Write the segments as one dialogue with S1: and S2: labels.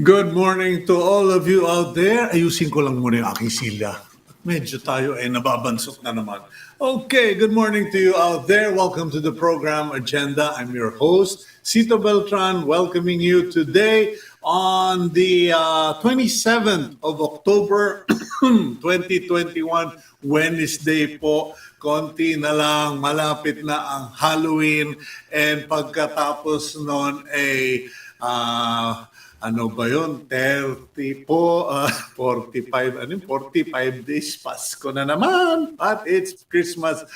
S1: Good morning to all of you out there. Ayusin ko lang muna yung aking silya. Medyo tayo ay nababansot na naman. Okay, good morning to you out there. Welcome to the program Agenda. I'm your host, Cito Beltran, welcoming you today on the 27th of October 2021, Wednesday po. Konti na lang, malapit na ang Halloween, and pagkatapos noon ay ano ba yun? 30 po, 45, 45 days, Pasko na naman. But it's Christmas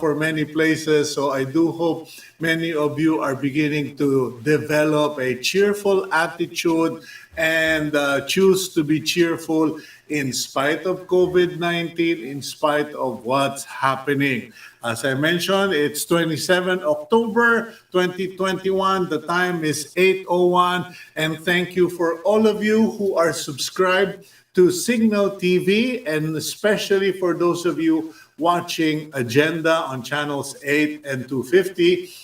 S1: for many places. So I do hope many of you are beginning to develop a cheerful attitude and choose to be cheerful in spite of COVID-19, in spite of what's happening. As I mentioned, it's 27 October 2021. The time is 8:01. And thank you for all of you who are subscribed to Cignal TV, and especially for those of you watching Agenda on channels 8 and 250.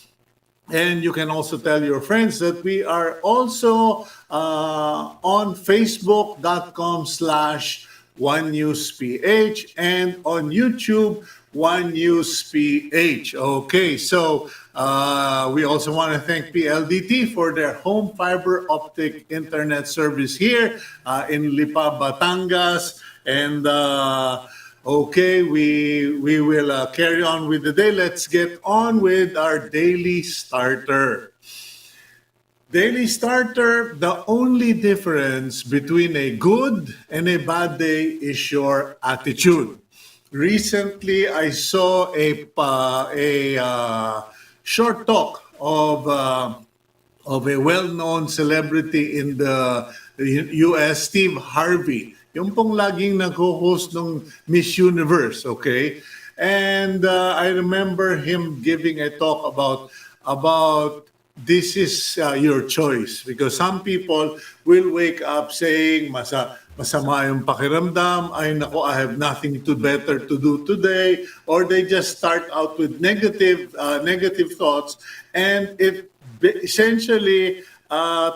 S1: And you can also tell your friends that we are also on facebook.com/OneNewsPH and on YouTube, One News PH. Okay, so we also want to thank PLDT for their home fiber optic internet service here in Lipa, Batangas. And okay, we will carry on with the day. Let's get on with our daily starter. Daily starter, the only difference between a good and a bad day is your attitude. Recently, I saw a short talk of a well-known celebrity in the US, Steve Harvey. Yung pong laging nag-host ng Miss Universe, okay? And I remember him giving a talk about this is your choice, because some people will wake up saying masama yung pakiramdam, ay nako, I have nothing better to do today, or they just start out with negative thoughts, and it essentially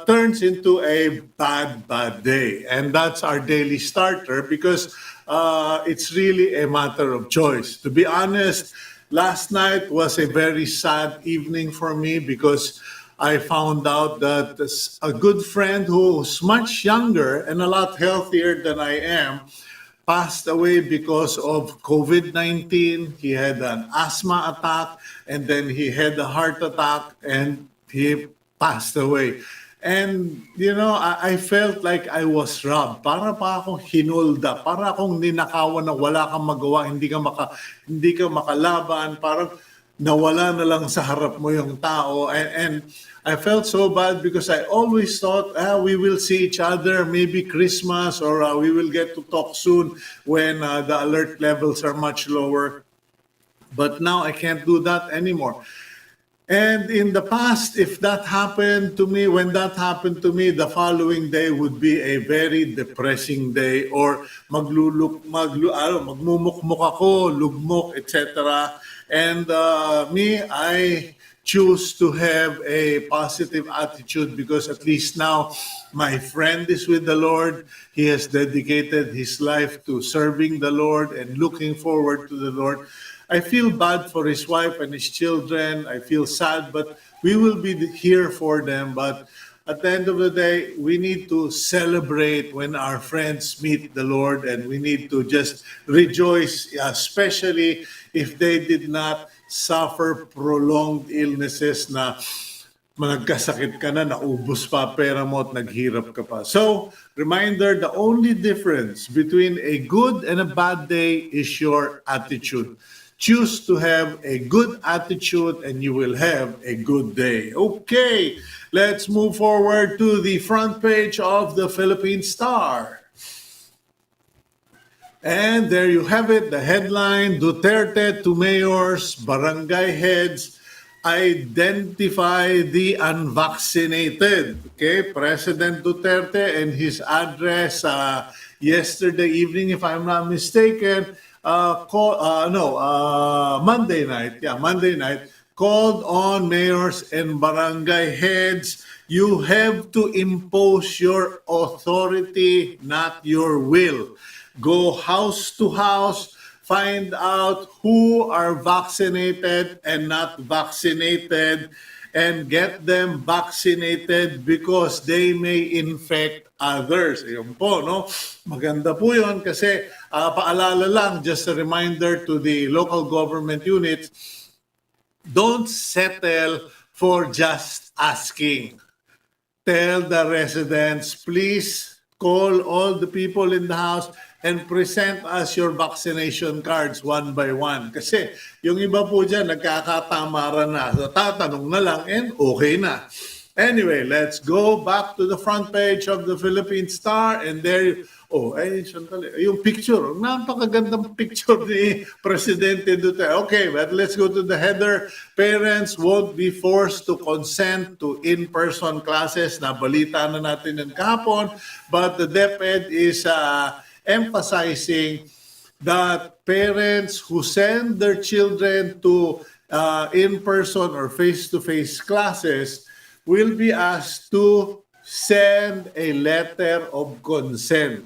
S1: turns into a bad day. And that's our daily starter, because it's really a matter of choice. To be honest, last night was a very sad evening for me, because I found out that a good friend who's much younger and a lot healthier than I am passed away because of COVID-19. He had an asthma attack, and then he had a heart attack, and he passed away. And, you know, I felt like I was robbed. Para pa akong hinulda. Para akong ninakawan na wala kang magawa, hindi ka makalaban. Parang nawala na lang sa harap mo yung tao. And I felt so bad, because I always thought, we will see each other, maybe Christmas, or we will get to talk soon when the alert levels are much lower. But now I can't do that anymore. And in the past, if that happened to me, when that happened to me, the following day would be a very depressing day, or magmumukmuk ako, lugmok, etc. And I choose to have a positive attitude, because at least now my friend is with the Lord. He has dedicated his life to serving the Lord and looking forward to the Lord. I feel bad for his wife and his children. I feel sad, but we will be here for them. But at the end of the day, we need to celebrate when our friends meet the Lord, and we need to just rejoice, especially if they did not suffer prolonged illnesses na nagkasakit ka na, naubos pa pera mo at naghirap ka pa. So, reminder, the only difference between a good and a bad day is your attitude. Choose to have a good attitude, and you will have a good day. Okay, let's move forward to the front page of the Philippine Star. And there you have it, the headline: Duterte to mayors, barangay heads, identify the unvaccinated. Okay, President Duterte and his address yesterday evening, if I'm not mistaken, Monday night, called on mayors and barangay heads You have to impose your authority, not your will. Go house to house, find out who are vaccinated and not vaccinated, and get them vaccinated because they may infect others. Ayun po, no? Maganda po yun kasi paalala lang, just a reminder to the local government units, don't settle for just asking. Tell the residents, please call all the people in the house and present us your vaccination cards one by one. Kasi yung iba po dyan, nagkakatamaran na. So tatanong na lang and okay na. Anyway, let's go back to the front page of the Philippine Star and there, sandali, yung picture, napakagandang picture ni Presidente Duterte. Okay, but let's go to the header. Parents won't be forced to consent to in-person classes. Nabalita na natin yung kahapon, but the DepEd is emphasizing that parents who send their children to in-person or face-to-face classes will be asked to send a letter of consent.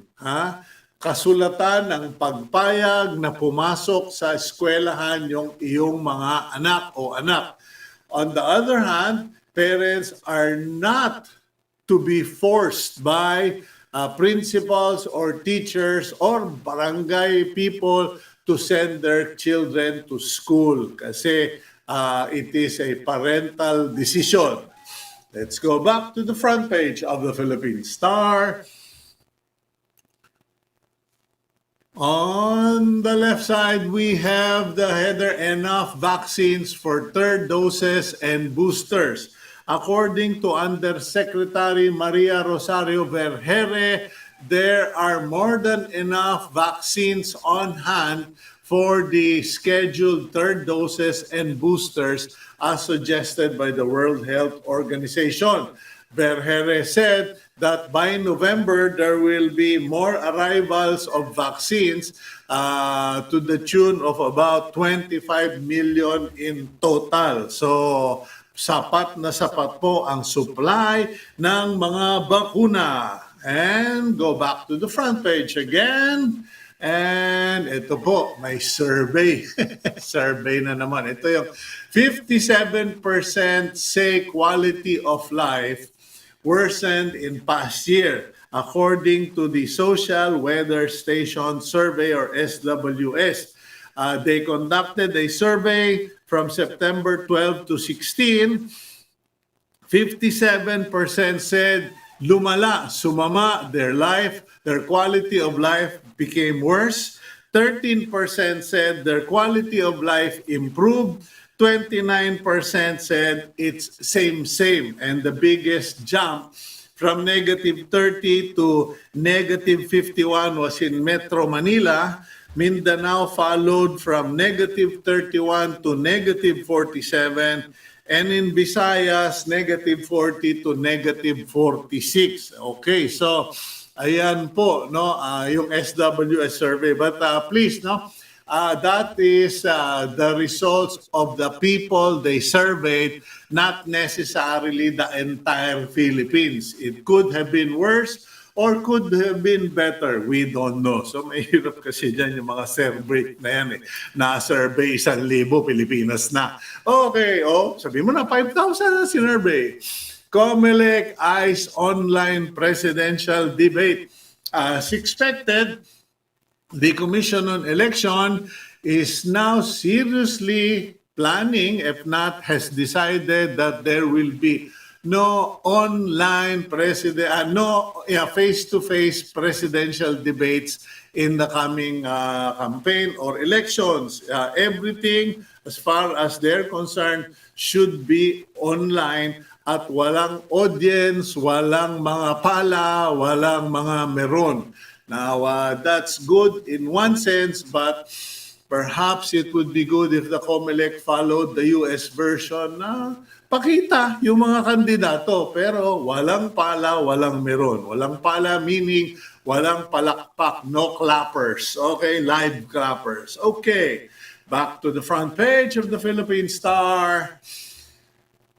S1: Kasulatan ng pagpayag na pumasok sa eskwelahan yung iyong mga anak o anak. On the other hand, parents are not to be forced by principals or teachers or barangay people to send their children to school kasi it is a parental decision. Let's go back to the front page of the Philippine Star. On the left side, we have the header, enough vaccines for third doses and boosters. According to Undersecretary Maria Rosario Vergere, there are more than enough vaccines on hand for the scheduled third doses and boosters as suggested by the World Health Organization. Vergere said that by November, there will be more arrivals of vaccines to the tune of about 25 million in total. So, sapat na sapat po ang supply ng mga bakuna. And go back to the front page again. And ito po, may survey. Survey na naman. Ito yung 57% say quality of life worsened in past year, according to the Social Weather Station Survey or SWS. They conducted a survey from September 12 to 16. 57% said sumama their quality of life became worse. 13% said their quality of life improved. 29% said it's same. And the biggest jump from negative 30 to negative 51 was in Metro Manila. Mindanao followed from negative 31 to negative 47. And in Visayas, negative 40 to negative 46. Okay, so ayan po, no, yung SWS survey. But please, no, that is the results of the people they surveyed, not necessarily the entire Philippines. It could have been worse or could have been better. We don't know. So mahirap kasi dyan yung mga survey na yan eh. Na-survey 1,000, Pilipinas na. Okay, sabi mo na 5,000 na sinurvey. COMELEC eyes online presidential debate. As expected, the Commission on Election is now seriously planning, if not has decided, that there will be no online face-to-face presidential debates in the coming campaign or elections. Everything, as far as they're concerned, should be online at walang audience, walang mga pala, walang mga meron. Now, that's good in one sense, but perhaps it would be good if the COMELEC followed the US version na pakita yung mga kandidato, pero walang pala, walang meron. Walang pala meaning walang palakpak, no clappers. Okay, live clappers. Okay, back to the front page of the Philippine Star.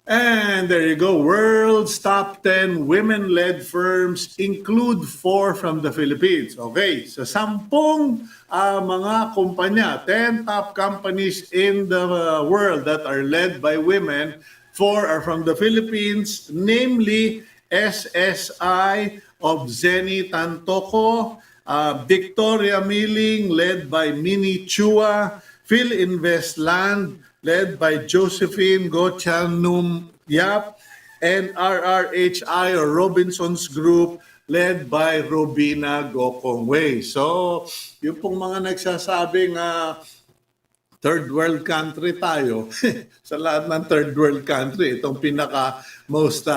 S1: And there you go. World's top 10 women-led firms include 4 from the Philippines. Okay, sa 10 mga kumpanya, 10 top companies in the world that are led by women, 4 are from the Philippines, namely SSI of Zeni Tantoco, Victoria Milling led by Mini Chua, Phil Invest Land led by Josephine Gochanum Yap, and RRHI or Robinson's Group led by Robina Gokongwei. So, yung pong mga nagsasabing third world country tayo, sa lahat ng third world country, itong pinaka most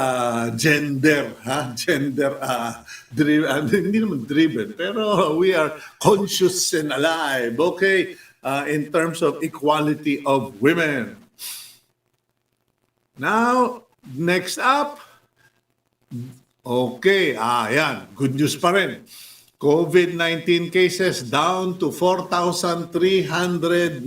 S1: gender driven, hindi naman driven, pero we are conscious and alive, okay, in terms of equality of women. Now, next up, okay, yan, good news pa rin. COVID-19 cases down to 4,393.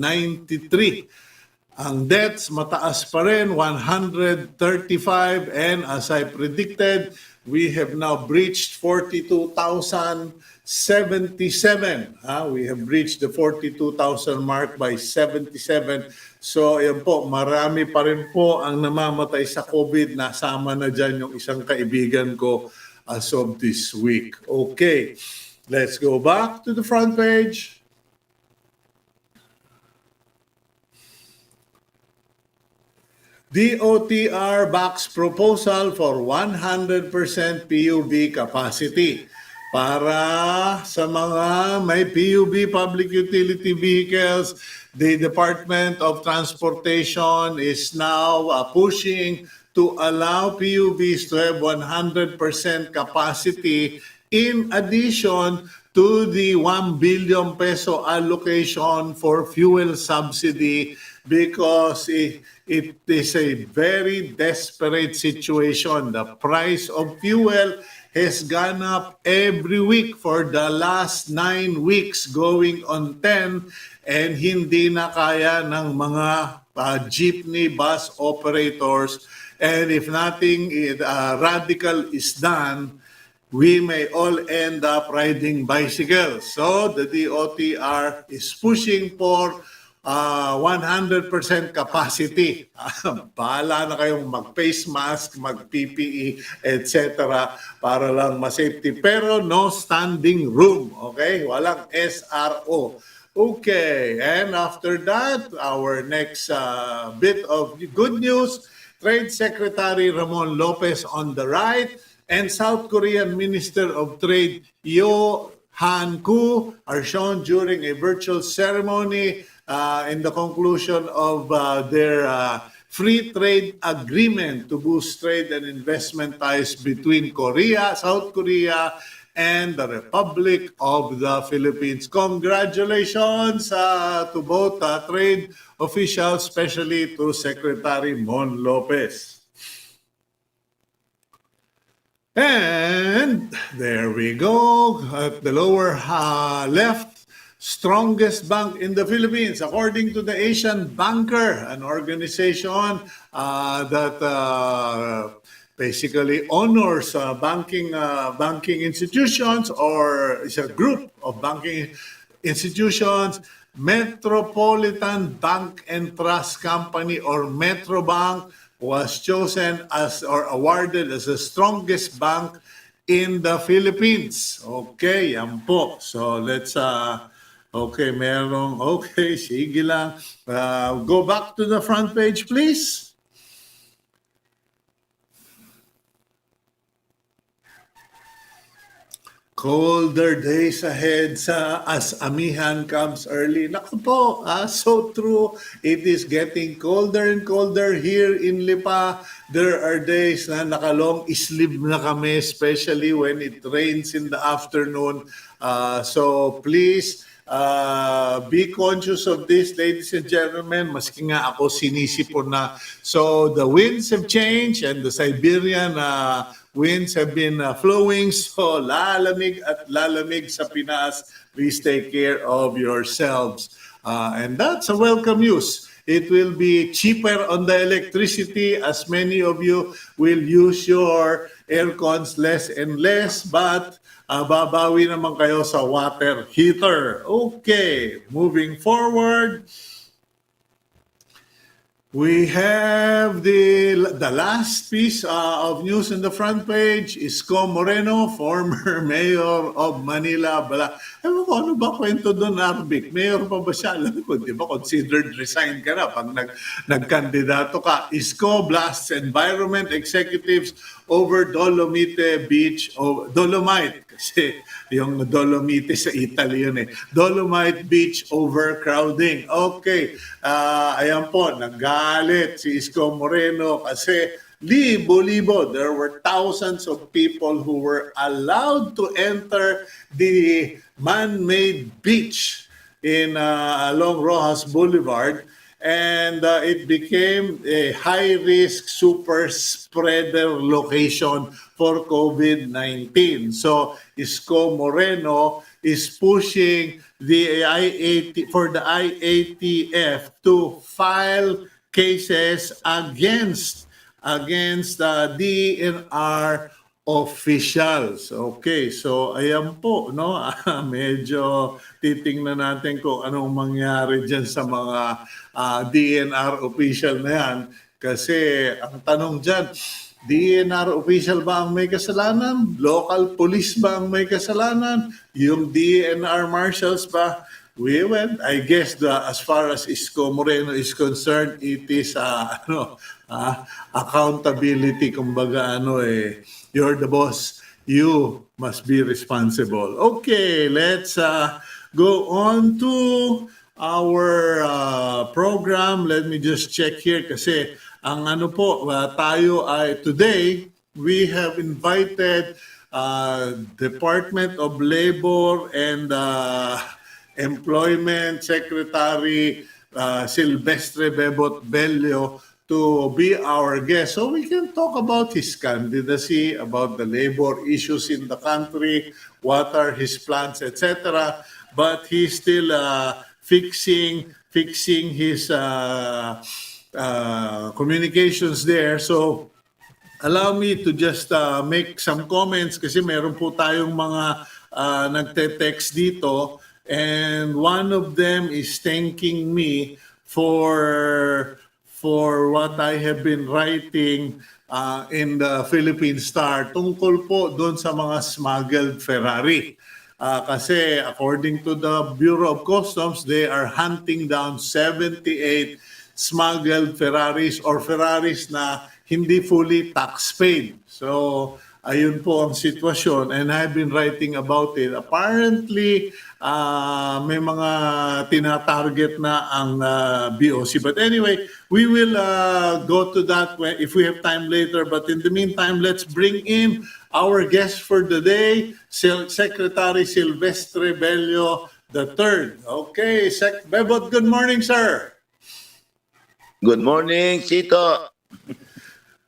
S1: Ang deaths mataas pa rin, 135, and as I predicted, we have now breached 42,077. We have reached the 42,000 mark by 77. So, yan po, marami pa rin po ang namamatay sa COVID. Nasama na dyan yung isang kaibigan ko as of this week. Okay, let's go back to the front page. DOTR backs proposal for 100% PUV capacity. Para sa mga may PUV, public utility vehicles, the Department of Transportation is now pushing to allow PUVs to have 100% capacity in addition to the 1 billion peso allocation for fuel subsidy because it is a very desperate situation. The price of fuel has gone up every week for the last 9 weeks, going on 10, and hindi na kaya ng mga jeepney bus operators. And if nothing radical is done, we may all end up riding bicycles. So the DOTR is pushing for 100% capacity. Bahala na kayong mag-face mask, mag-PPE, etc. para lang ma-safety. Pero no standing room, okay? Walang SRO. Okay, and after that, our next bit of good news, Trade Secretary Ramon Lopez on the right, and South Korean Minister of Trade Yo Han-koo are shown during a virtual ceremony in the conclusion of their free trade agreement to boost trade and investment ties between Korea, South Korea, and the Republic of the Philippines. Congratulations to both trade officials, especially to Secretary Mon Lopez. And there we go, at the lower left, strongest bank in the Philippines, according to the Asian Banker, an organization that basically honors banking institutions, or is a group of banking institutions. Metropolitan Bank and Trust Company, or Metrobank, was chosen as or awarded as the strongest bank in the Philippines. Okay, yan po. So let's okay, sige lang. Go back to the front page, please. Colder days ahead as amihan comes early. Naku po, so true. It is getting colder and colder here in Lipa. There are days na nakalong sleeve na kami, especially when it rains in the afternoon. So please, be conscious of this, ladies and gentlemen. Maski nga ako sinisipon na. So the winds have changed, and the Siberian winds have been flowing, so lalamig at lalamig sa Pinas. Please take care of yourselves. And that's a welcome news. It will be cheaper on the electricity as many of you will use your air cons less and less, but babawi naman kayo sa water heater. Okay, moving forward. We have the last piece of news in the front page. Isko Moreno, former mayor of Manila. Ewan ko, ano ba kwento doon, Arbic? Mayor pa ba siya? Alam ko, di ba, considered resign ka na pag nagkandidato ka. Isko blasts environment executives over Dolomite Beach, Dolomite. Kasi yung Dolomite sa Italy yun eh. Dolomite Beach overcrowding. Okay, ayan po, nagalit si Isko Moreno kasi libo-libo. There were thousands of people who were allowed to enter the man-made beach in along Rojas Boulevard, and it became a high-risk super spreader location for COVID-19. So Isko Moreno is pushing the for the IATF to file cases against DNR officials. Okay, so ayan po, no? Medyo titingnan natin kung anong mangyari dyan sa mga DNR official na yan. Kasi ang tanong dyan, DNR official ba ang may kasalanan? Local police ba ang may kasalanan? Yung DNR marshals ba? I guess as far as Isko Moreno is concerned, it is accountability. Kumbaga you're the boss, you must be responsible. Okay, let's go on to our program. Let me just check here kasi ang tayo ay today we have invited Department of Labor and Employment Secretary Silvestre Bello to be our guest, so we can talk about his candidacy, about the labor issues in the country, what are his plans, etc. But he's still fixing his communications there. So allow me to just make some comments kasi meron po tayong mga nagte-text dito, and one of them is thanking me for what I have been writing in the Philippine Star tungkol po doon sa mga smuggled Ferrari. Kasi according to the Bureau of Customs, they are hunting down 78 smuggled Ferraris or Ferraris na hindi fully tax paid. So ayun po ang sitwasyon, and I've been writing about it. Apparently, may mga tina-target na ang BOC. But anyway, we will go to that if we have time later. But in the meantime, let's bring in our guest for the day, Secretary Silvestre Bello III. Okay, Sec Bebot, good morning, sir.
S2: Good morning, Cito.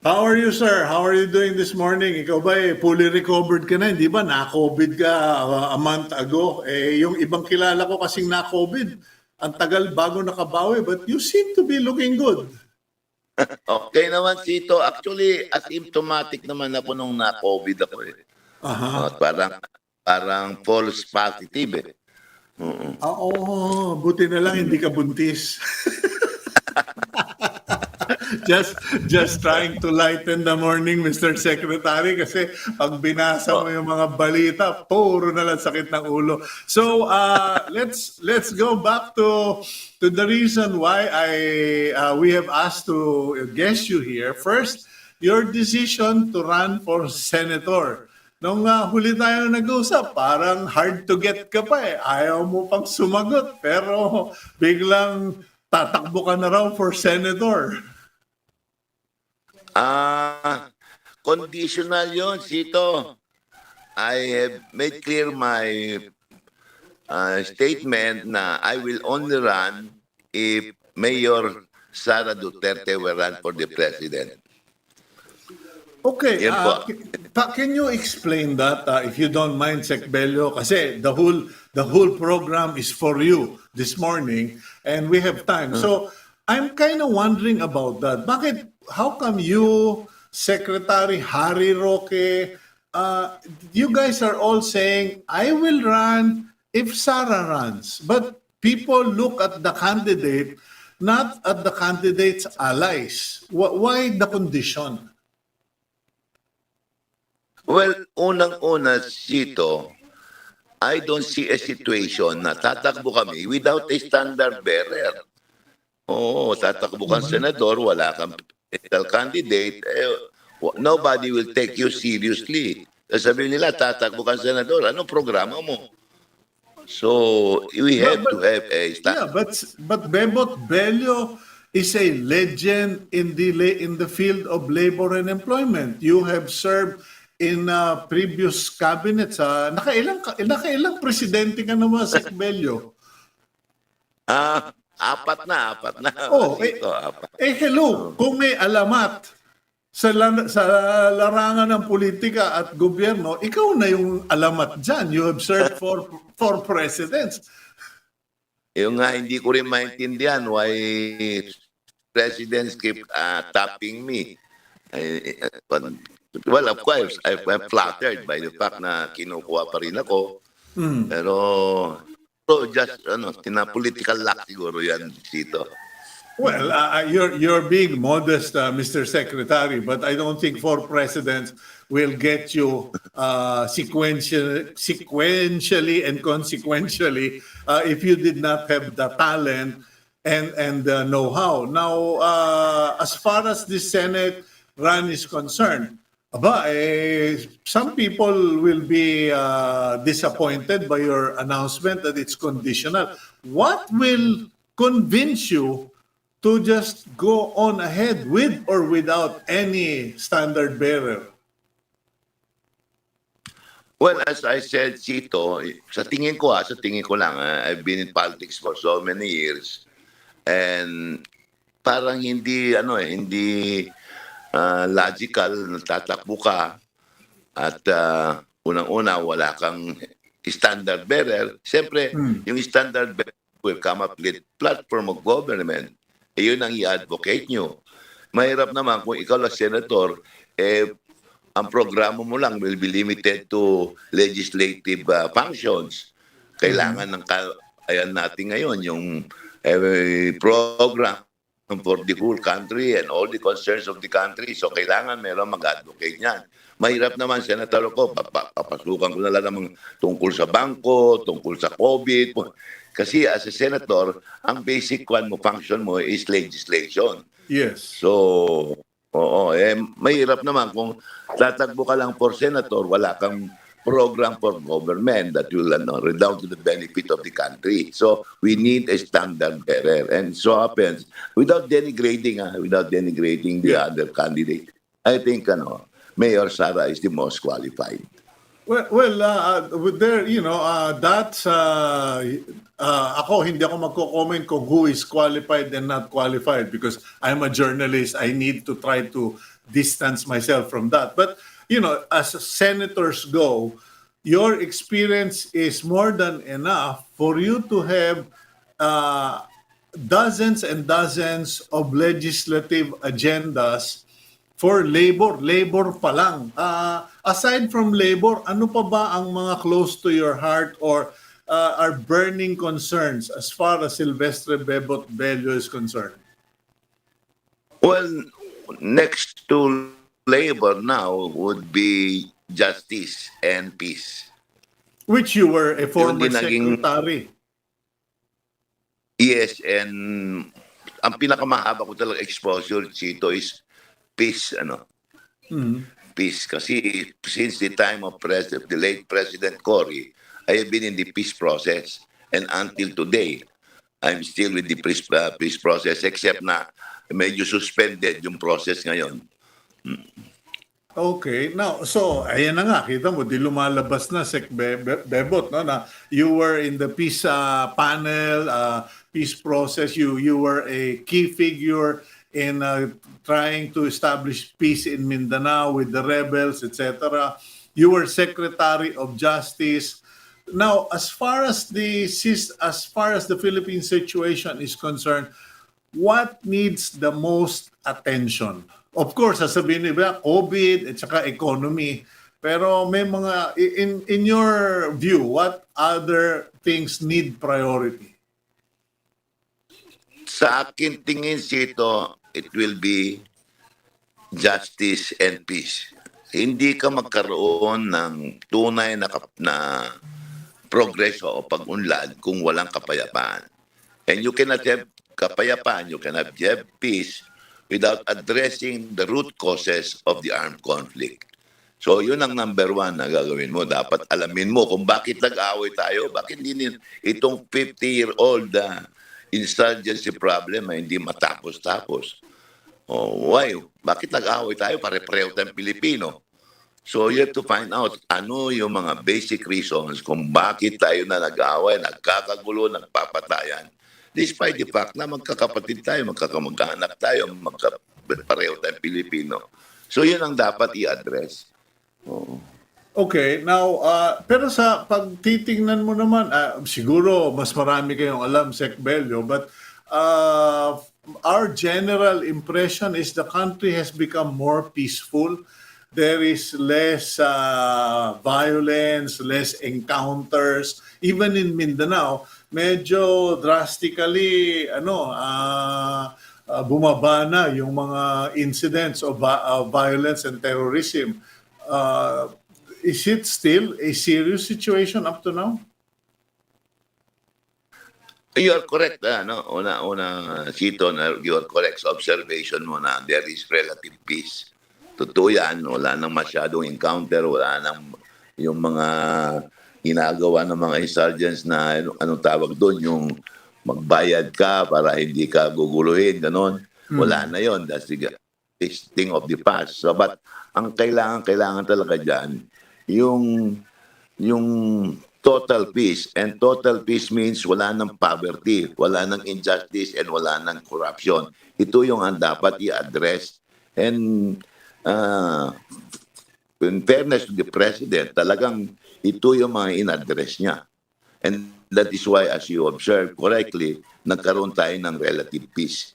S1: How are you, sir? How are you doing this morning? Ikaw ba fully recovered ka na? Hindi ba na-COVID ka a month ago? Yung ibang kilala ko kasing na-COVID, ang tagal bago nakabawi, but you seem to be looking good.
S2: Okay naman, Cito. Actually, asymptomatic naman ako nung na-COVID ako eh. Parang false positive eh.
S1: Buti na lang hindi ka buntis. just trying to lighten the morning, Mr. Secretary, kasi pag binasa mo yung mga balita, puro na lang sakit ng ulo. So let's go back to the reason why we have asked to guest you here. First, your decision to run for senator. Nung huli tayo nag-usap, parang hard to get ka pa eh. Ayaw mo pang sumagot, pero biglang tatakbo ka na raw for senator.
S2: Conditional yun, Cito. I have made clear my statement na I will only run if Mayor Sara Duterte will run for the president.
S1: Okay, can you explain that if you don't mind, Sec Bello? Kasi the whole program is for you this morning and we have time. So I'm kind of wondering about that. How come you, Secretary Harry Roque, you guys are all saying, I will run if Sara runs. But people look at the candidate, not at the candidate's allies. Why the condition?
S2: Well, unang-una, Sito, I don't see a situation na tatakbo kami without a standard bearer. Oo, tatakbo kang senador, wala kang presidential candidate, nobody will take you seriously. Sabihin nila, tatakbo kang senador, anong programa mo? So, we
S1: But,
S2: have
S1: but
S2: to have a
S1: yeah,
S2: standard.
S1: but Bebot Bello is a legend in the field of labor and employment. You have served in previous cabinets. Nakailang presidente ka naman, Sec Bello?
S2: Apat na,
S1: Oh,
S2: Sito, apat.
S1: hello, kung may alamat sa larangan ng politika at gobyerno, ikaw na yung alamat dyan. You have served for four presidents.
S2: Yung nga, hindi ko rin maintindihan why presidents keep tapping me. Well, of course, I'm flattered by the fact na kinukuha pa rin ako. Pero, just, political luck siguro yan dito.
S1: Well, you're being modest, Mr. Secretary, but I don't think four presidents will get you sequentially and consequentially if you did not have the talent and the know-how. Now, as far as the Senate run is concerned, some people will be disappointed by your announcement that it's conditional. What will convince you to just go on ahead with or without any standard bearer?
S2: Well, as I said, Chito, sa tingin ko lang, I've been in politics for so many years, and parang hindi, hindi logical na tatakbo ka at unang-una wala kang standard bearer. Siyempre, yung standard bearer will come up with platform of government. Yun ang i-advocate nyo. Mahirap naman kung ikaw lang senator, ang programa mo lang will be limited to legislative functions. Kailangan ng ayan natin ngayon, yung program for the whole country and all the concerns of the country. So kailangan meron mag-advocate niyan. Mahirap naman, senator ko, papasukan ko na lang naman tungkol sa bangko, tungkol sa COVID. Kasi as a senator, ang basic function mo is legislation.
S1: Yes.
S2: So, mahirap naman kung tatakbo ka lang for senator, wala kang program for government that will redound to the benefit of the country. So, we need a standard bearer. And so happens, without denigrating the other candidate, I think, Mayor Sara is the most qualified.
S1: That's hindi ako magko-comment kung who is qualified and not qualified because I'm a journalist. I need to try to distance myself from that. But, as senators go, your experience is more than enough for you to have dozens and dozens of legislative agendas for labor pa lang. Aside from labor, ano pa ba ang mga close to your heart or are burning concerns as far as Silvestre Bello is concerned?
S2: Well, next to labor now would be justice and peace.
S1: Which you were a former
S2: Yung naging-
S1: secretary.
S2: Yes, and ang pinakamahaba ko talaga exposure dito is peace, peace. Kasi since the time of the late President Cory, I have been in the peace process. And until today, I'm still with the peace process except na medyo suspended yung process ngayon.
S1: Okay. Now, so, ayan na nga, kita mo, di lumalabas na, Sec Bebot, no, na you were in the peace panel, peace process, you were a key figure in trying to establish peace in Mindanao with the rebels, etc. You were Secretary of Justice. Now, as far as the Philippine situation is concerned, what needs the most attention? Of course, sasabihin nila, COVID at saka economy. Pero may mga, in your view, what other things need priority?
S2: Sa akin tingin sito, it will be justice and peace. Hindi ka magkaroon ng tunay na progreso o pag-unlad kung walang kapayapaan. And you cannot have kapayapaan, you cannot have peace without addressing the root causes of the armed conflict. So yun ang number one na gagawin mo. Dapat alamin mo kung bakit nag-away tayo, bakit hindi itong 50-year-old insurgency problem ay hindi matapos-tapos. Oh, why? Bakit nag-away tayo? Pare-pareho tayong Pilipino. So you have to find out ano yung mga basic reasons kung bakit tayo na nag-away, nagkakagulo, nagpapatayan. Despite the fact na magkakapatid tayo, magkakamag-anak tayo, pareho tayong Pilipino. So yun ang dapat i-address.
S1: Okay, now, pero sa pagtitingnan mo naman, siguro mas marami kayong alam, Sec Bello, but our general impression is the country has become more peaceful. There is less violence, less encounters. Even in Mindanao, medyo drastically, bumaba na yung mga incidents of violence and terrorism. Is it still a serious situation up to now?
S2: You are correct. Cito, you are correct sa observation mo na there is relative peace. Totoo yan, wala nang masyadong encounter, wala nang yung mga ginagawa ng mga insurgents na anong tawag doon, yung magbayad ka para hindi ka guguluhin, ganon. Wala na yon. That's the thing of the past. So, but ang kailangan talaga dyan, yung total peace. And total peace means wala ng poverty, wala ng injustice, and wala ng corruption. Ito yung ang dapat i-address. And in fairness to the President, talagang ito yung mga in-address niya. And that is why, as you observed correctly, nagkaroon tayo ng relative peace.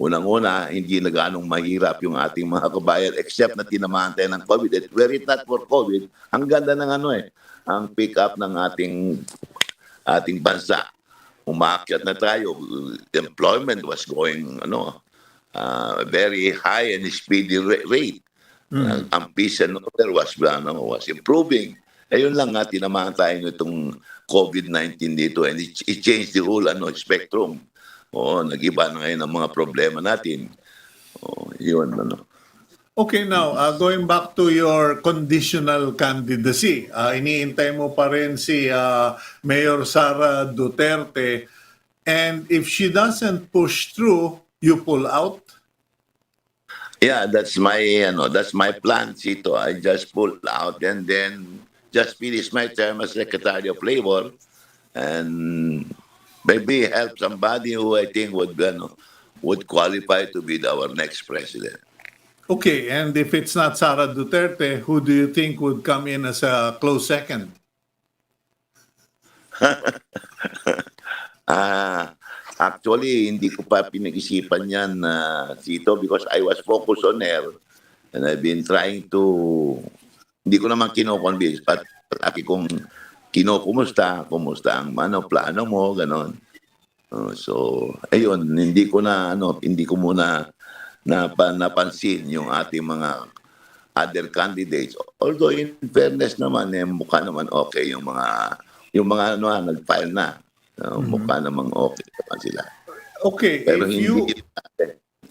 S2: Unang-una, hindi na ganong mahirap yung ating mga kabayan except na tinamaan tayo ng COVID. At were it not for COVID, ang ganda ng ang pick-up ng ating bansa. Umaakyat na tayo. Employment was going very high and speedy rate. Ang peace and order was improving. Ayun lang nga, tinamaan tayo nitong COVID-19 dito and it changed the whole spectrum. Nag-iba na ngayon ang mga problema natin. Yun.
S1: Okay, now, going back to your conditional candidacy, iniintay mo pa rin si Mayor Sara Duterte, and if she doesn't push through, you pull out?
S2: Yeah, that's my plan, Cito. I just pull out and then just finish my term as Secretary of Labor and maybe help somebody who I think would qualify to be our next president.
S1: Okay, and if it's not Sara Duterte, who do you think would come in as a close second?
S2: Actually, hindi ko pa pinag-isipan yan, Cito, because I was focused on her and I've been trying to, hindi ko naman kino-convince, but laki kong kumusta ang plano mo, ganon. So, ayun, hindi ko muna napansin yung ating mga other candidates. Although in fairness naman, mukha naman okay yung mga nag-file na. Mukha namang okay naman sila.
S1: Okay,
S2: Pero
S1: if
S2: hindi
S1: you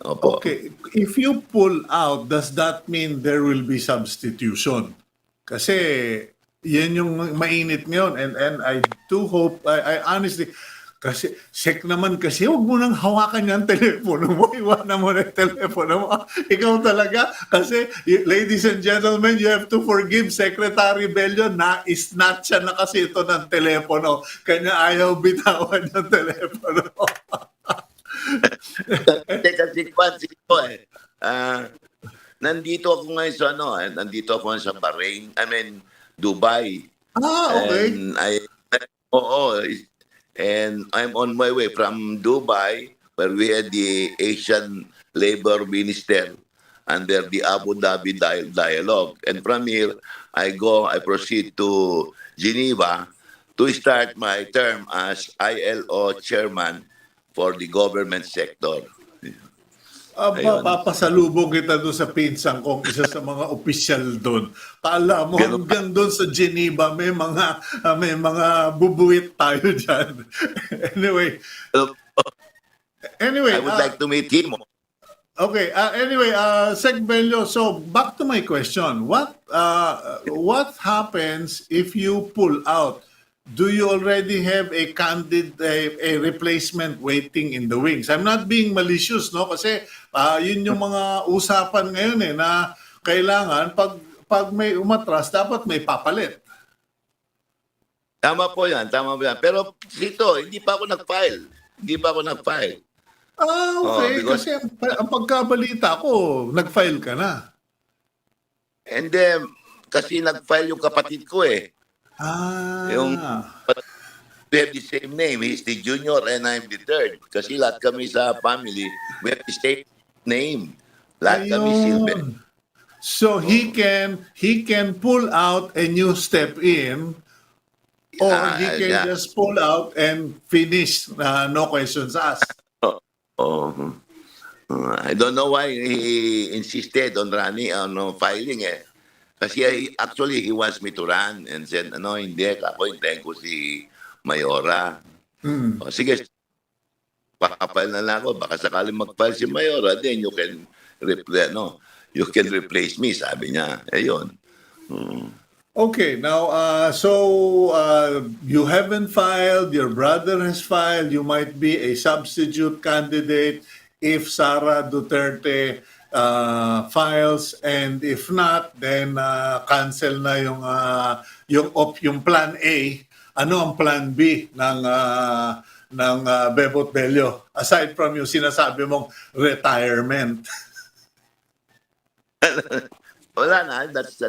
S2: Opo.
S1: okay, if you pull out, does that mean there will be substitution? Kasi yan yung mainit ngayon, and I do hope, I honestly, kasi sek naman kasi huwag mo nang hawakan yung telepono mo, iwanan mo na yung telepono mo. Ikaw talaga, kasi ladies and gentlemen, you have to forgive Secretary Bello na snatch siya na kasi ito ng telepono. Kanya ayaw bitawan yung telepono.
S2: Teka, Cito, nandito ako ngayon sa Bahrain, Dubai.
S1: Okay.
S2: And and I'm on my way from Dubai. where we had the Asian Labor Minister under the Abu Dhabi dialogue. And from here, I proceed to Geneva to start my term as ILO chairman for the government sector. Ayun.
S1: Papasalubong kita doon sa pinsan kong isa sa mga opisyal doon. Kala mo
S2: Ganun ba?
S1: hanggang doon sa Geneva may mga bubuwit tayo diyan. anyway,
S2: So,
S1: anyway,
S2: I would like to meet him.
S1: okay. Sec Bello, so back to my question. What happens if you pull out? Do you already have a replacement waiting in the wings? I'm not being malicious, no? Kasi yun yung mga usapan ngayon na kailangan pag may umatras, dapat may papalit.
S2: Tama po yan. Pero Cito, hindi pa ako nag-file.
S1: Okay.
S2: Because,
S1: Kasi ang pagkabalita ko, nag-file ka na.
S2: and then, kasi nag-file yung kapatid ko eh. Yung, we have the same name. He's the junior and I'm the third. Kasi lahat kami sa family, we have the same name. Lahat kami Silvestre.
S1: Ayun. So he can pull out and you step in, or he can
S2: Yeah.
S1: just pull out and finish, no questions asked.
S2: I don't know why he insisted on filing eh. Kasi actually he wants me to run and said, hindi, ako hintayin ko si Mayora. O, sige, papapile na lang ako. Baka sakaling mag-file si Mayora, then you can replace me, sabi niya. Ayun.
S1: Okay, now, you haven't filed, your brother has filed, you might be a substitute candidate if Sara Duterte files, and if not, then cancel na yung plan A. Ano ang plan B ng Bebot Bello aside from yung sinasabi mong retirement?
S2: Wala na, that's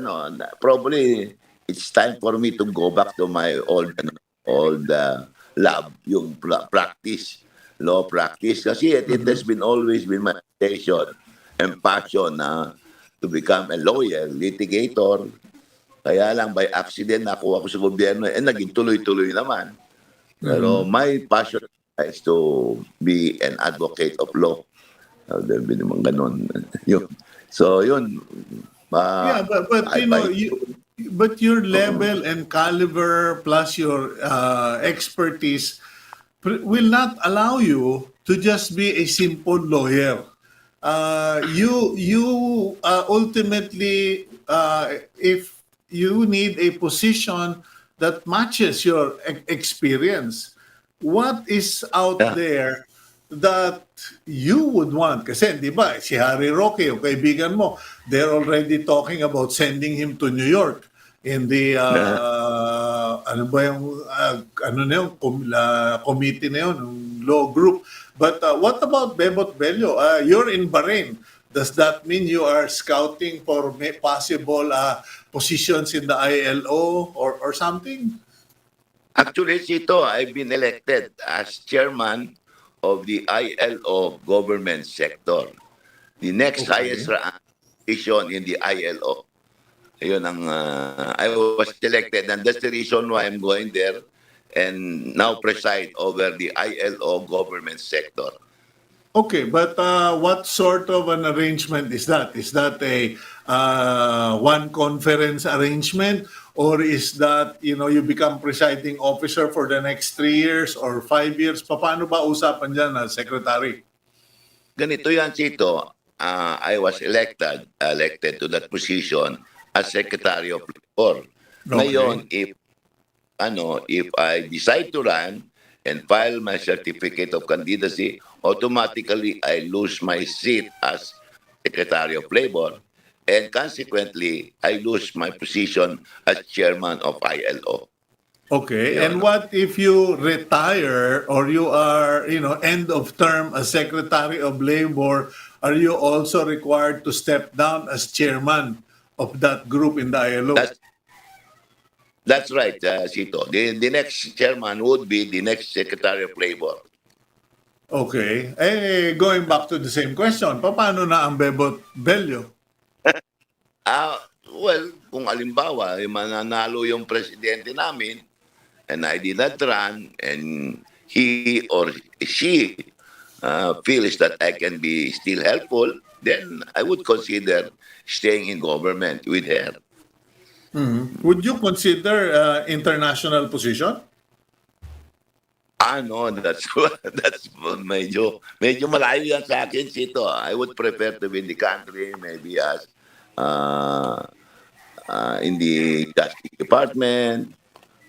S2: probably it's time for me to go back to my old lab, yung law practice. Kasi it has been always been my passion and passion to become a lawyer, litigator. Kaya lang by accident nakuha ko sa gobyerno naging tuloy-tuloy naman. Pero my passion is to be an advocate of law. There'll be naman ganun. So yun.
S1: But your level and caliber plus your expertise will not allow you to just be a simple lawyer. You ultimately, if you need a position that matches your experience, what is out there that you would want? Kasi, di ba, si Harry Roque, yung kaibigan mo, they're already talking about sending him to New York in the, committee na yun, yung law group. But what about Bebot Bello? You're in Bahrain. Does that mean you are scouting for possible positions in the ILO or something?
S2: Actually, Cito, I've been elected as chairman of the ILO government sector. The next highest position in the ILO. Ayun I was elected, and that's the reason why I'm going there and now preside over the ILO government sector.
S1: Okay, but what sort of an arrangement is that? Is that a one conference arrangement, or is that you become presiding officer for the next 3 years or 5 years? Paano ba usapan dyan, Secretary?
S2: Ganito yan, Cito. I was elected to that position as Secretary of Labor. Ngayon, if I decide to run and file my certificate of candidacy, automatically I lose my seat as Secretary of Labor, and consequently, I lose my position as chairman of ILO.
S1: Okay, and what if you retire or you are, end of term as Secretary of Labor, are you also required to step down as chairman of that group in the ILO?
S2: That's right, Cito. The next chairman would be the next Secretary of Labor.
S1: Okay. Going back to the same question, paano na ang Bebot Bello?
S2: Well, kung halimbawa, mananalo yung presidente namin, and I did not run, and he or she feels that I can be still helpful, then I would consider staying in government with her.
S1: Would you consider international position?
S2: No, that's that's medyo malayo yan sa akin, Sito. I would prefer to be in the country, maybe as uh, in the Justice Department.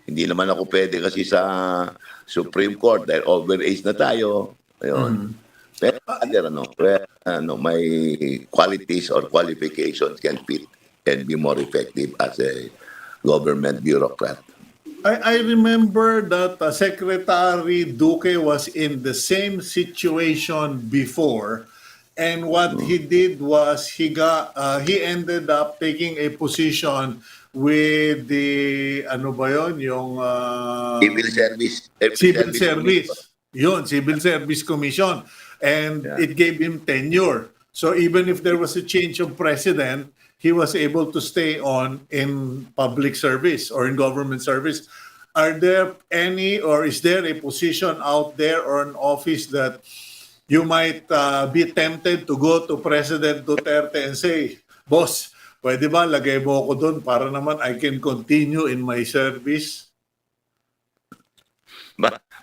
S2: Hindi naman ako pwede kasi sa Supreme Court dahil overage na tayo. Ayun. Pero my qualities or qualifications can fit and be more effective as a government bureaucrat.
S1: I remember that Secretary Duque was in the same situation before, and what he did was he ended up taking a position with the ano ba yon yung
S2: Civil Service.
S1: Civil
S2: Commission.
S1: Service. Yun, Civil Service Commission. And
S2: Yeah.
S1: it gave him tenure. So even if there was a change of president, he was able to stay on in public service or in government service. Are there any, or is there a position out there or an office that you might be tempted to go to President Duterte and say, Boss, pwede ba lagay mo ako doon para naman I can continue in my service?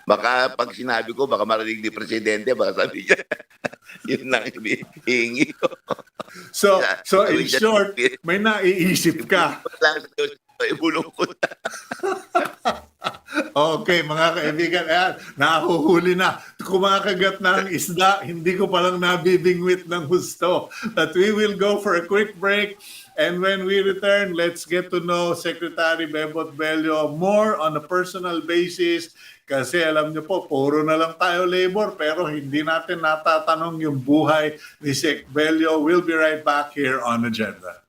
S2: Baka pag sinabi ko, baka marinig ni Presidente, baka sabi niya, yun lang hihingi ko.
S1: So
S2: I
S1: in
S2: will just-
S1: short, may naiisip ka.
S2: Lang sa ibulong ko na.
S1: Okay, mga kaibigan, ayan, nahuhuli na. Kumakagat na ang isda, hindi ko palang nabibingwit ng gusto. But we will go for a quick break. And when we return, let's get to know Secretary Bebot Bello more on a personal basis. Kasi alam niyo po, puro na lang tayo labor, pero hindi natin natatanong yung buhay ni Sec Bello. We'll be right back here on Agenda.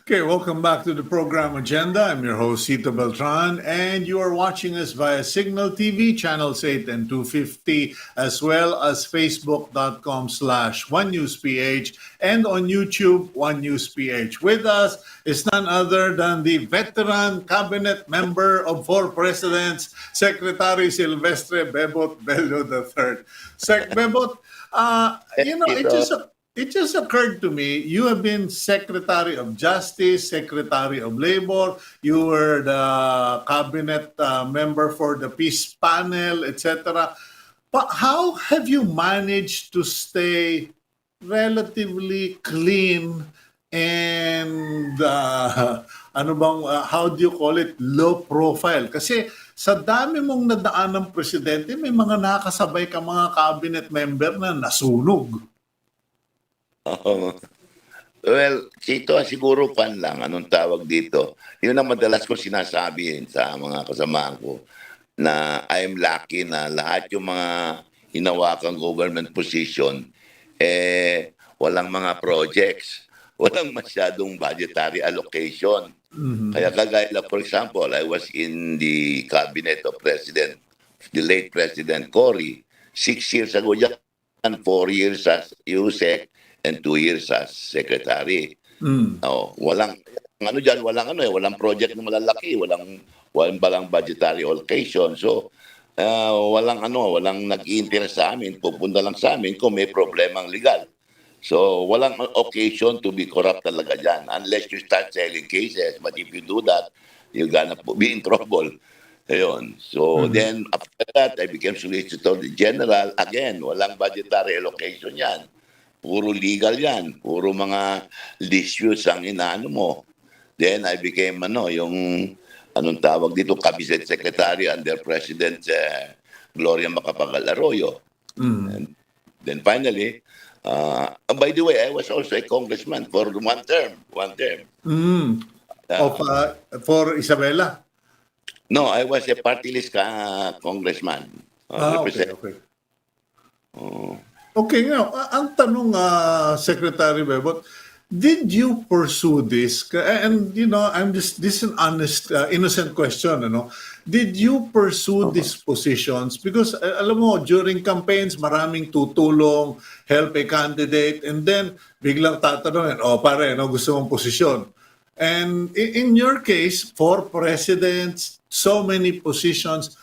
S1: Okay, welcome back to the program Agenda. I'm your host, Cito Beltran, and you are watching us via Cignal TV, channels 8 and 250, as well as facebook.com/OneNewsPH, and on YouTube, One News PH. With us is none other than the veteran cabinet member of 4 presidents, Secretary Silvestre Bello III. Sec Bebot, it just it just occurred to me, you have been Secretary of Justice, Secretary of Labor, you were the cabinet member for the peace panel, etc. But how have you managed to stay relatively clean and how do you call it, low profile? Kasi sa dami mong nadaan ng presidente, may mga nakasabay ka mga cabinet member na nasunog.
S2: Oo. Well, Chito, siguro pan lang, anong tawag dito? Yun ang madalas ko sinasabi sa mga kasamahan ko na I'm lucky na lahat yung mga hinawakang government position, walang mga projects, walang masyadong budgetary allocation. Kaya kagaya lang, for example, I was in the cabinet of the late President Cory, 6 years ago yan, 4 years as USEC, and 2 years as secretary. Walang walang project na malalaki, walang budgetary allocation. So walang nag-i-interest sa amin, pupunta lang sa amin kung may problemang legal. So walang occasion to be corrupt talaga dyan unless you start selling cases. But if you do that, you're gonna be in trouble. Ayun. So then after that, I became Solicitor General. Again, walang budgetary allocation yan. Puro legal yan. Puro mga disputes ang inaano mo. Then I became anong tawag dito, Cabinet Secretary under President Gloria Macapagal Arroyo. And then finally, by the way, I was also a congressman for one term.
S1: For Isabela?
S2: No, I was a party list congressman.
S1: Okay. Okay nga, ang tanong, Secretary Bebot, did you pursue this? And this is an honest, innocent question, Did you pursue these positions? Because alam mo, during campaigns, maraming tutulong, help a candidate, and then biglang tatanungin, pare, gusto mong posisyon. And in your case, 4 presidents, so many positions,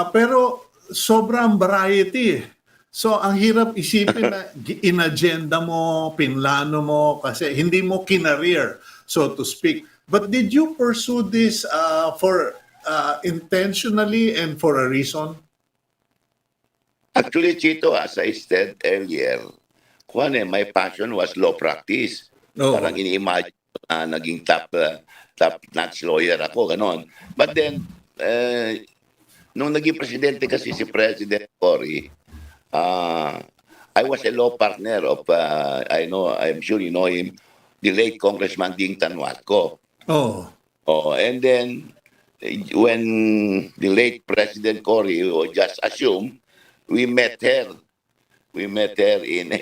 S1: pero sobrang variety. So, ang hirap isipin na in-agenda mo, pinlano mo, kasi hindi mo kinareer, so to speak. But did you pursue this for intentionally and for a reason?
S2: Actually, Chito, as I said earlier, my passion was law practice. Parang ini-imagine na naging top-notch lawyer ako, ganon. But then, nung naging presidente kasi si President Cory, I was a law partner of, I'm sure you know him, the late Congressman Ding Tanwatco. And then, when the late President Cory just assumed, we met her. We met her in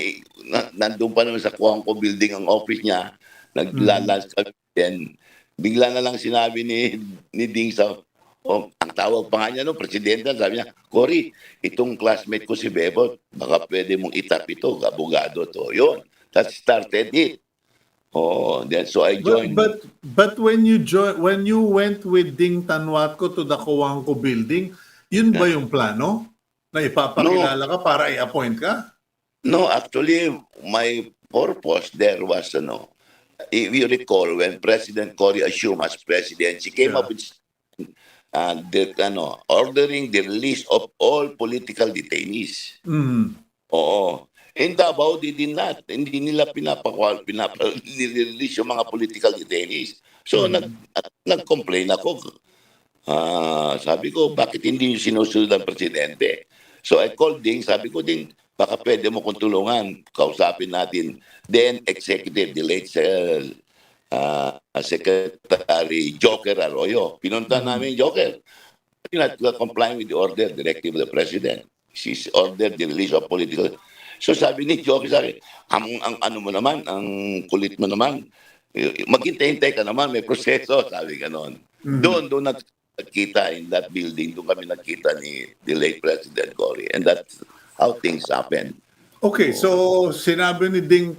S2: nandun pa naman sa Cuangco building ang office niya. Naglalunch kami. Then, bigla na lang sinabi ni Ding sa, ang tawag pa nga niya, presidente, sabi niya, Cory, itong classmate ko si Bebot, baka pwede mong itap ito, abogado to. Yun, that started it. Then so I joined.
S1: But when you went with Ding Tanwatco to the Cuangco building, yun ba yung plano? Na ipapakilala ka para i-appoint ka?
S2: No, actually, my purpose there was, if you recall, when President Cory assumed as president, she came up with ordering the release of all political detainees. In Davao, they did not. Hindi nila pinapa-release yung mga political detainees. So, nag-complain ako. Sabi ko, bakit hindi yung sinusunod ng presidente? So, I called Ding. Sabi ko, Ding, baka pwede mo kong tulungan. Kausapin natin. Then, executive, the late Secretary Joker Arroyo. Pinunta namin Joker. Not complying with the order, directive of the President. She's ordered the release of political. So sabi ni Joker, ang ano mo naman, ang kulit mo naman, maghintay-hintay ka naman, may proseso, sabi ganon. Doon nagkita in that building, doon kami nagkita ni the late President Cory. And that's how things happen.
S1: Okay, so sinabi ni Ding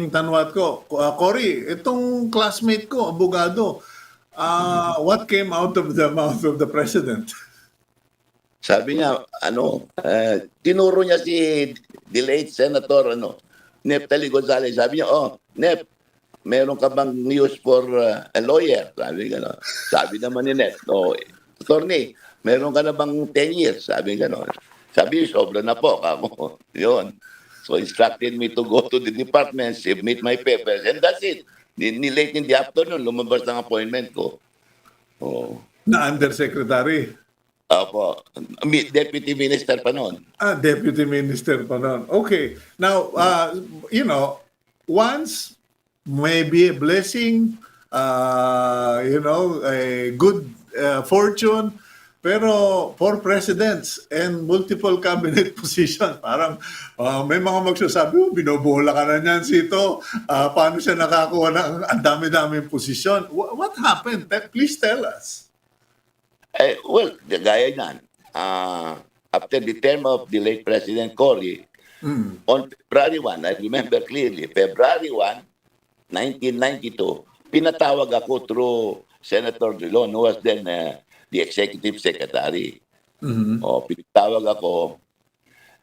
S1: Tanwatco, Cory, itong classmate ko, abogado, what came out of the mouth of the President?
S2: Sabi niya, tinuro niya si the late Senator, Nep Tali Gonzalez. Sabi niya, oh, Nep, meron ka bang news for a lawyer? Sabi gano'n. Sabi naman ni Nep, oh, attorney, meron ka na bang 10 years? Sabi gano'n. Sabi, sobra na po. Ako, yun. So instructed me to go to the department, submit my papers, and that's it. Late in the afternoon, lumabas ng appointment ko. Oh.
S1: Na undersecretary.
S2: Opo. Deputy Minister pa noon.
S1: Deputy Minister pa nun. Okay. Now, once maybe a blessing, a good fortune, pero for presidents and multiple cabinet position, parang may mga magsasabi, binobola ka na niyan, Cito. Paano siya nakakuha ng ang dami-daming posisyon? What happened? Please tell us.
S2: Well, gaya niyan. After the term of the late President Cory, on February 1, I remember clearly, February 1, 1992, pinatawag ako through Senator Drilon, who was then the Executive Secretary. Pinatawag ako,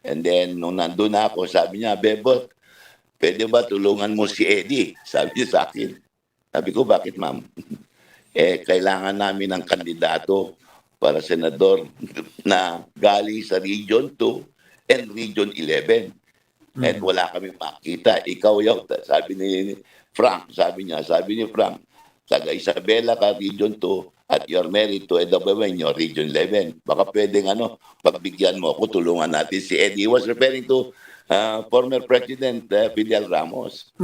S2: and then nung nandun na ako, sabi niya, Bebot, pwede ba tulungan mo si Eddie? Sabi niya sa akin. Sabi ko, bakit ma'am? Kailangan namin ng kandidato para senador na galing sa Region 2 and Region 11. At wala kami makita. Ikaw yaw, sabi ni Frank, sabi ni Frank, taga Isabela ka, Region 2, at you're married to Edabawenyo, Region 11. Baka pwedeng pagbigyan mo ako, tulungan natin si Eddie. He was referring to former President Fidel Ramos.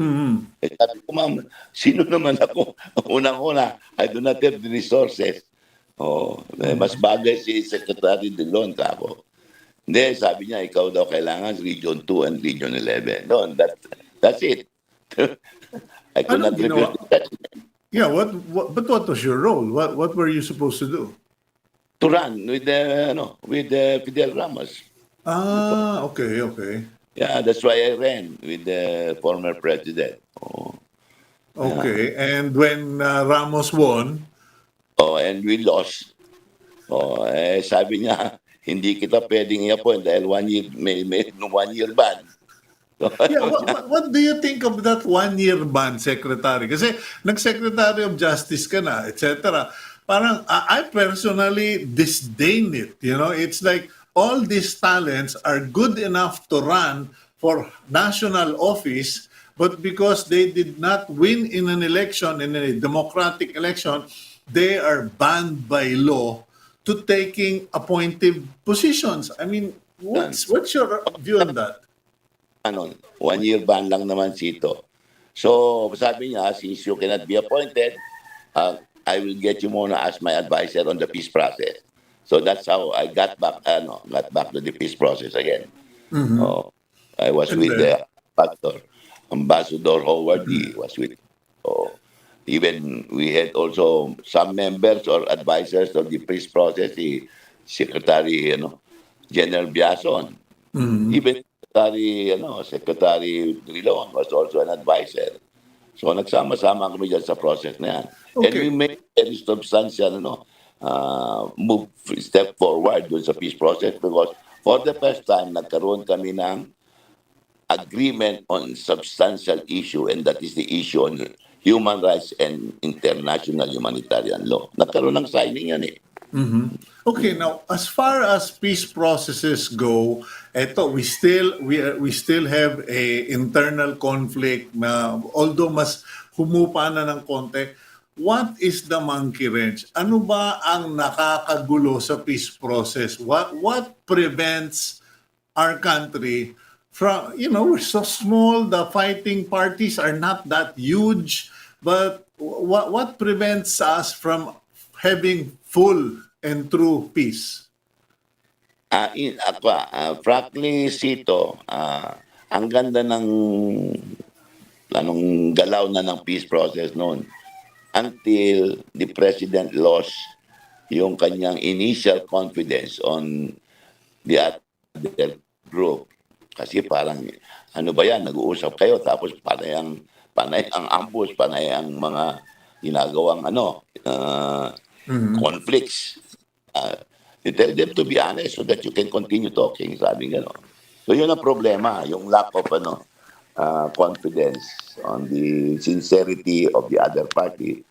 S2: Sabi ko, ma'am, sino naman ako? Unang-una, I do not have the resources. Mas bagay si Secretary Delon ka ako. Hindi, sabi niya, ikaw daw kailangan Region 2 and Region 11. No, that's it. I could not refuse that.
S1: Yeah, but what was your role? What were you supposed to do?
S2: To run with Fidel Ramos.
S1: Okay.
S2: Yeah, that's why I ran with the former president.
S1: Okay, and when Ramos won,
S2: And we lost. Sabi niya, hindi kita pwedeng i-appoint dahil 1 year, may 1 year ban.
S1: yeah, what do you think of that 1-year ban, Secretary? Kasi nag-Secretary of Justice ka na, etc. Parang I personally disdain it. It's like all these talents are good enough to run for national office, but because they did not win in an election, in a democratic election, they are banned by law to taking appointive positions. I mean, what's your view on that?
S2: 1 year ban lang naman Cito. So, sabi niya, since you cannot be appointed, I will get you muna as my advisor on the peace process. So that's how I got back to the peace process again. I was with the Ambassador Howard, he was with. Even we had also some members or advisors of the peace process, the Secretary, General Biason. Even Secretary Drilon was also an advisor. So nagsama-sama kami dyan sa process na yan.
S1: Okay.
S2: And we made very substantial step forward dun sa peace process because for the first time, nagkaroon kami ng agreement on substantial issue, and that is the issue on human rights and international humanitarian law. Nagkaroon ng signing yan eh.
S1: Okay, now as far as peace processes go, we still have a internal conflict na although mas humupa na ng konti. What is the monkey wrench? Ano ba ang nakakagulo sa peace process? What prevents our country from, we're so small, the fighting parties are not that huge, but what prevents us from having full and true peace?
S2: Frankly, Cito, ang ganda ng galaw na ng peace process noon until the president lost yung kanyang initial confidence on the other group. Kasi parang, ano ba yan, nag-uusap kayo, tapos panay ang ambush, panay ang mga ginagawang conflicts. You tell them to be honest so that you can continue talking, sabi gano'n. So yun ang problema, yung lack of confidence on the sincerity of the other party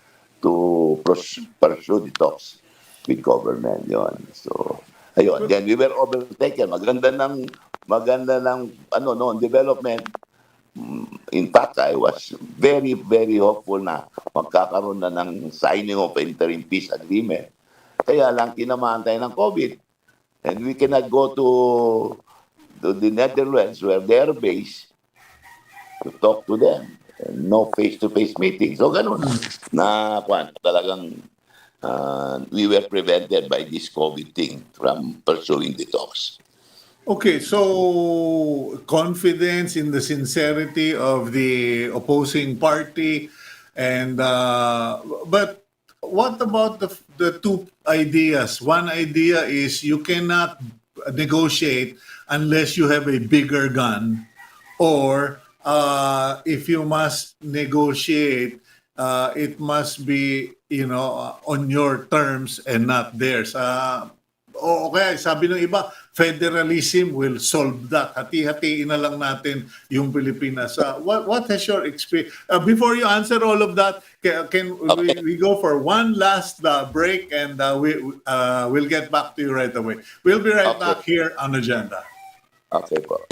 S2: to pursue the talks with government yon. So ayun, then we were overtaken. Maganda ng ano noon development. In fact, I was very, very hopeful na magkakaroon na ng signing of interim peace agreement. Kaya lang tinamaan tayo ng COVID. And we cannot go to the Netherlands where they're based to talk to them. And no face-to-face meeting. So ganun. Na talagang we were prevented by this COVID thing from pursuing the talks.
S1: Okay, so confidence in the sincerity of the opposing party, and but what about the two ideas? One idea is you cannot negotiate unless you have a bigger gun, or if you must negotiate, it must be on your terms and not theirs. O kaya sabi ng iba, federalism will solve that. Hati-hatiin na lang natin yung Pilipinas. What has your experience? Before you answer all of that, can we go for one last break, and we'll get back to you right away. We'll be right back here on Agenda.
S2: Okay po.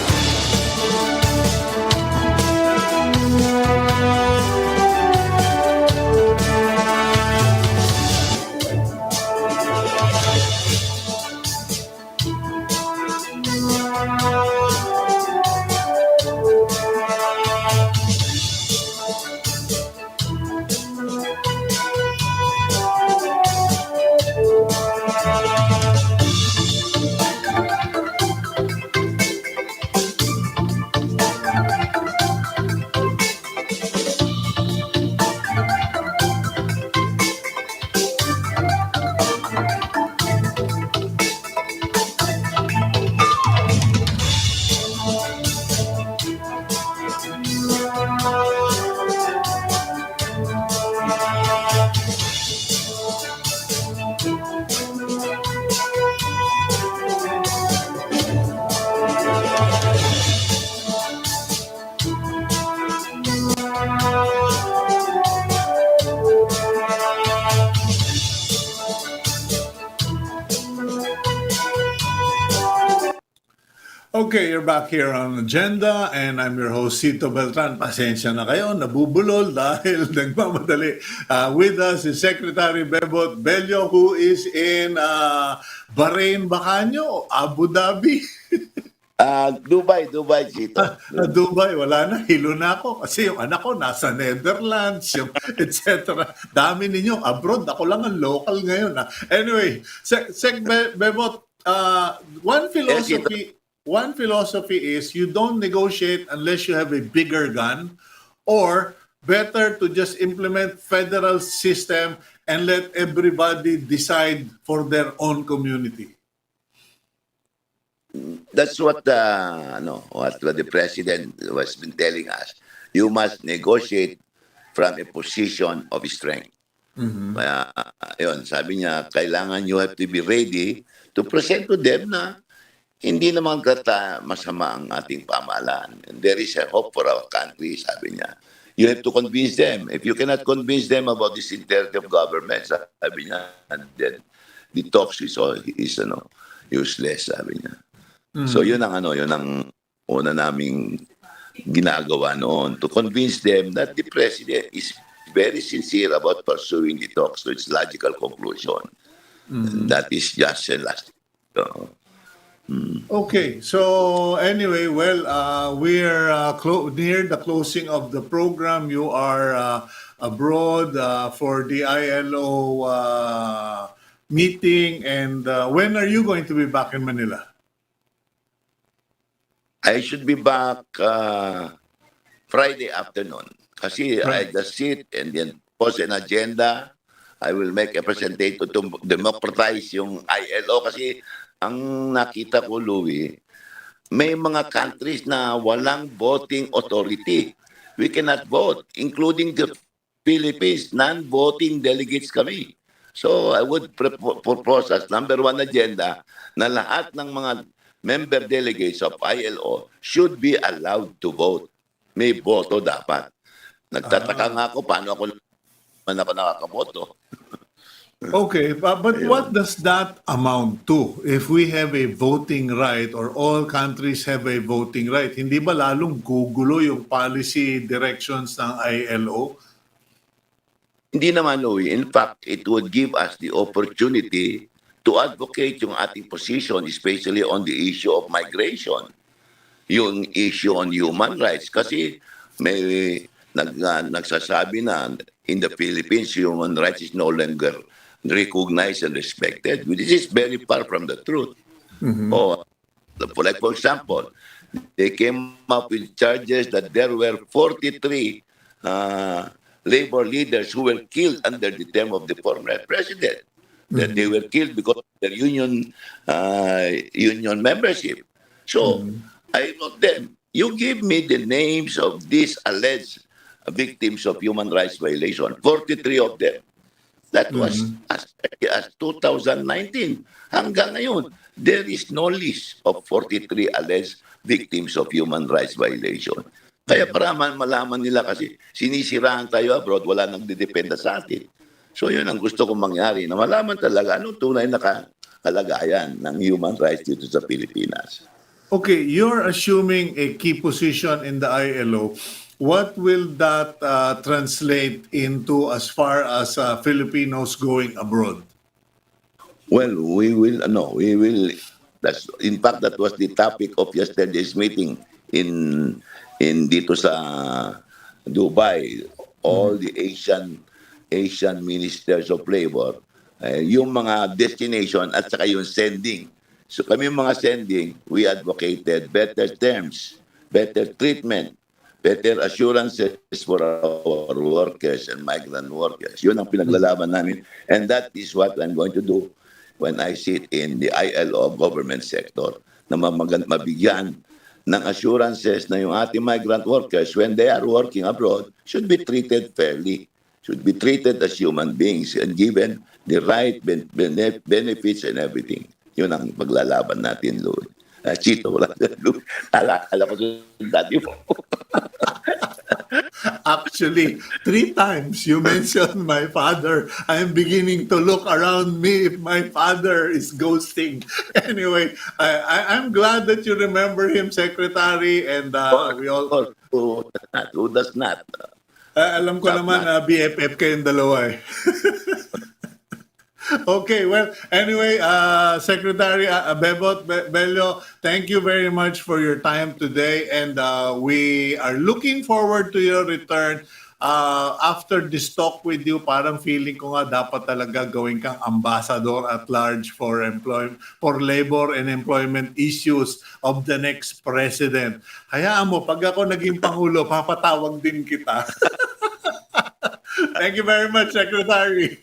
S1: Okay, you're back here on Agenda, and I'm your host, Cito Beltran. Pasensya na kayo, nabubulol dahil nagmamadali. With us is Secretary Bello, who is in Bahrain, Bacanio, Abu Dhabi.
S2: Dubai, Cito.
S1: Dubai, wala na, hilo na ako. Kasi yung anak ko nasa Netherlands, yung etc. Dami ninyo, abroad. Ako lang ang local ngayon. Anyway, Sec Bebot, one philosophy is you don't negotiate unless you have a bigger gun, or better to just implement federal system and let everybody decide for their own community.
S2: That's what what the president was been telling us. You must negotiate from a position of strength. Kaya, yun, sabi niya, kailangan you have to be ready to present to them na hindi naman masama ang ating pamahalaan. And there is a hope for our country, sabi niya. You have to convince them. If you cannot convince them about the sincerity of government, sabi niya, then the talks is useless, sabi niya. So yun ang una naming ginagawa noon, to convince them that the president is very sincere about pursuing the talks to its logical conclusion. And that is just a last.
S1: Okay, so anyway, well, we're near the closing of the program. You are abroad for the ILO meeting, and when are you going to be back in Manila?
S2: I should be back Friday afternoon. Kasi I just sit and then post an agenda. I will make a presentation to democratize yung ILO. Kasi ang nakita ko, Louie, may mga countries na walang voting authority. We cannot vote, including the Philippines. Non-voting delegates kami. So I would propose as number one agenda na lahat ng mga member delegates of ILO should be allowed to vote. may boto dapat. Nagtataka nga ako paano ako naman ako nakakaboto.
S1: Okay, but what
S2: Ayun.
S1: does that amount to? If we have a voting right or all countries have a voting right, hindi ba lalong gugulo yung policy directions ng ILO?
S2: Hindi naman, Louie. In fact, it would give us the opportunity to advocate yung ating position, especially on the issue of migration, yung issue on human rights. Kasi may nagsasabi na in the Philippines, human rights is no longer recognized and respected. This is very far from the truth. Oh, for example, they came up with charges that there were 43 labor leaders who were killed under the term of the former president. That they were killed because of their union membership. So I wrote them, you give me the names of these alleged victims of human rights violation, 43 of them. That was as early as 2019. Hanggang ngayon, there is no list of 43 alleged victims of human rights violation. Kaya para malaman nila kasi sinisiraan tayo abroad, wala nang didependa sa atin. So yun ang gusto kong mangyari, na malaman talaga anong tunay na kalagayan ng human rights dito sa Pilipinas.
S1: Okay, you're assuming a key position in the ILO. What will that translate into as far as Filipinos going abroad?
S2: Well, we will. That's in fact that was the topic of yesterday's meeting in dito sa Dubai. All the Asian ministers of labor, yung mga destination at saka yung sending. So kami mga sending, we advocated better terms, better treatment, better assurances for our workers and migrant workers. Yun ang pinaglalaban namin. And that is what I'm going to do when I sit in the ILO government sector, na mabigyan ng assurances na yung ating migrant workers, when they are working abroad, should be treated fairly, should be treated as human beings and given the right benefits and everything. Yun ang paglalaban natin, Lord. Cito, wala. Alakala ko sa dati mo.
S1: Actually, 3 times you mentioned my father. I'm beginning to look around me if my father is ghosting. Anyway, I'm glad that you remember him, Secretary, and we all...
S2: Who does not?
S1: alam ko naman, BFF kayong dalawa eh. Okay, well, anyway, Secretary Bello, thank you very much for your time today, and we are looking forward to your return. After this talk with you, parang feeling ko nga dapat talaga gawin kang ambassador at large for labor and employment issues of the next president. Hayaan mo, pag ako naging Pangulo, papatawag din kita. Thank you very much, Secretary.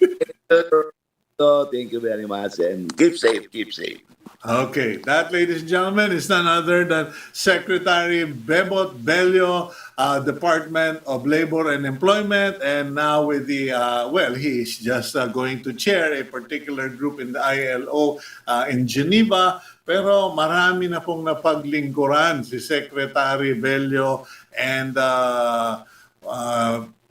S2: So, thank you very much and keep safe, keep safe.
S1: Okay, that, ladies and gentlemen, is none other than Secretary Bello, Department of Labor and Employment, and now with the, he's just going to chair a particular group in the ILO in Geneva, pero marami na pong napaglingkuran si Secretary Bello, and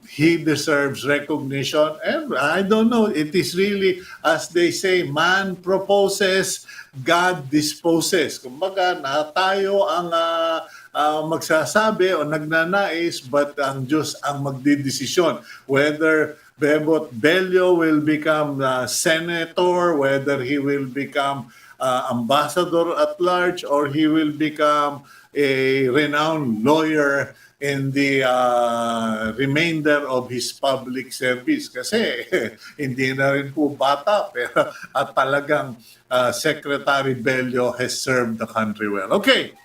S1: he deserves recognition. And I don't know, it is really, as they say, man proposes, God disposes. Kumbaga, na tayo ang magsasabi o nagnanais, but ang Diyos ang magdidesisyon. Whether Bello will become senator, whether he will become ambassador at large, or he will become a renowned lawyer in the remainder of his public service, kasi hindi na rin po bata, pero at talagang Secretary Bello has served the country well. Okay,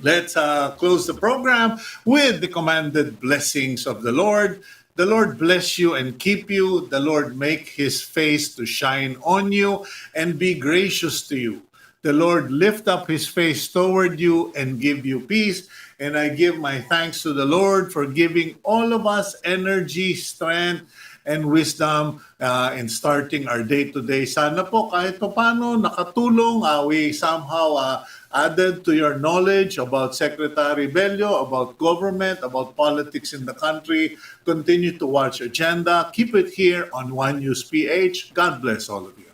S1: let's close the program with the commanded blessings of the Lord. The Lord bless you and keep you. The Lord make his face to shine on you and be gracious to you. the Lord lift up his face toward you and give you peace. And I give my thanks to the Lord for giving all of us energy, strength, and wisdom in starting our day-to-day. Sana po kahit pa paano nakatulong, we somehow added to your knowledge about Secretary Bello, about government, about politics in the country. Continue to watch Agenda. Keep it here on One News PH. God bless all of you.